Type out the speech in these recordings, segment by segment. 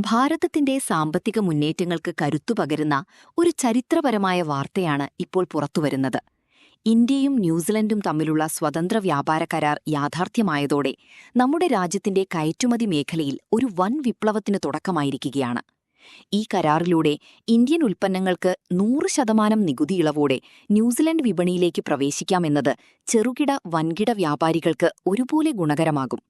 ഭാരതത്തിന്റെ സാമ്പത്തിക മുന്നേറ്റങ്ങൾക്ക് കരുത്തുപകരുന്ന ഒരു ചരിത്രപരമായ വാർത്തയാണ് ഇപ്പോൾ പുറത്തുവരുന്നത്. ഇന്ത്യയും ന്യൂസിലൻഡും തമ്മിലുള്ള സ്വതന്ത്ര വ്യാപാര കരാർ യാഥാർത്ഥ്യമായതോടെ നമ്മുടെ രാജ്യത്തിന്റെ കയറ്റുമതി മേഖലയിൽ ഒരു വൻ വിപ്ലവത്തിന് തുടക്കമായിരിക്കുകയാണ്. ഈ കരാറിലൂടെ ഇന്ത്യൻ ഉൽപ്പന്നങ്ങൾക്ക് 100% നികുതി ഇളവോടെ ന്യൂസിലൻഡ് വിപണിയിലേക്ക് പ്രവേശിക്കാമെന്നത് ചെറുകിട വൻകിട വ്യാപാരികൾക്ക് ഒരുപോലെ ഗുണകരമാകും.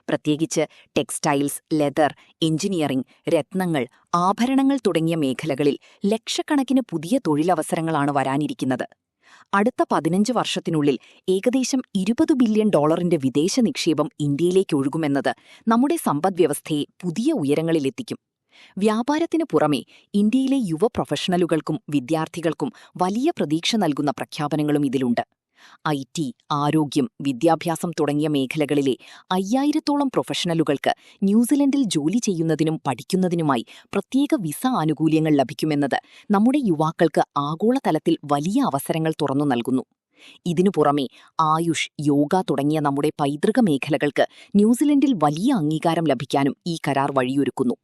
പ്രത്യേകിച്ച് ടെക്സ്റ്റൈൽസ്, ലെതർ, എഞ്ചിനീയറിംഗ്, രത്നങ്ങൾ, ആഭരണങ്ങൾ തുടങ്ങിയ മേഖലകളിൽ ലക്ഷക്കണക്കിന് പുതിയ തൊഴിലവസരങ്ങളാണ് വരാനിരിക്കുന്നത്. അടുത്ത 15 വർഷത്തിനുള്ളിൽ ഏകദേശം $20 ബില്യൺ വിദേശ നിക്ഷേപം ഇന്ത്യയിലേക്ക് ഒഴുകുമെന്നത് നമ്മുടെ സമ്പദ്വ്യവസ്ഥയെ പുതിയ ഉയരങ്ങളിലെത്തിക്കും. വ്യാപാരത്തിനു പുറമെ ഇന്ത്യയിലെ യുവ പ്രൊഫഷണലുകൾക്കും വിദ്യാർത്ഥികൾക്കും വലിയ പ്രതീക്ഷ നൽകുന്ന പ്രഖ്യാപനങ്ങളും ഇതിലുണ്ട്. IT, ആരോഗ്യം, വിദ്യാഭ്യാസം തുടങ്ങിയ മേഖലകളിലെ 5000-ഓളം പ്രൊഫഷണലുകൾക്ക് ന്യൂസിലൻഡിൽ ജോലി ചെയ്യുന്നതിനും പഠിക്കുന്നതിനുമായി പ്രത്യേക വിസ ആനുകൂല്യങ്ങൾ ലഭിക്കുമെന്നത് നമ്മുടെ യുവാക്കൾക്ക് ആഗോളതലത്തിൽ വലിയ അവസരങ്ങൾ തുറന്നു നൽകുന്നു. ഇതിനു പുറമെ ആയുഷ്, യോഗ തുടങ്ങിയ നമ്മുടെ പൈതൃക മേഖലകൾക്ക് ന്യൂസിലൻഡിൽ വലിയ അംഗീകാരം ലഭിക്കാനും ഈ കരാർ വഴിയൊരുക്കുന്നു.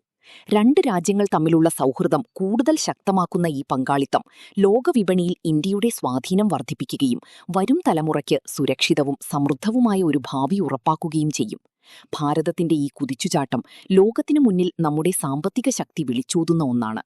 രണ്ട് രാജ്യങ്ങൾ തമ്മിലുള്ള സൗഹൃദം കൂടുതൽ ശക്തമാക്കുന്ന ഈ പങ്കാളിത്തം ലോകവിപണിയിൽ ഇന്ത്യയുടെ സ്വാധീനം വർദ്ധിപ്പിക്കുകയും വരും തലമുറയ്ക്ക് സുരക്ഷിതവും സമൃദ്ധവുമായ ഒരു ഭാവി ഉറപ്പാക്കുകയും ചെയ്യും. ഭാരതത്തിന്റെ ഈ കുതിച്ചുചാട്ടം ലോകത്തിനു മുന്നിൽ നമ്മുടെ സാമ്പത്തിക ശക്തി വിളിച്ചോതുന്ന ഒന്നാണ്.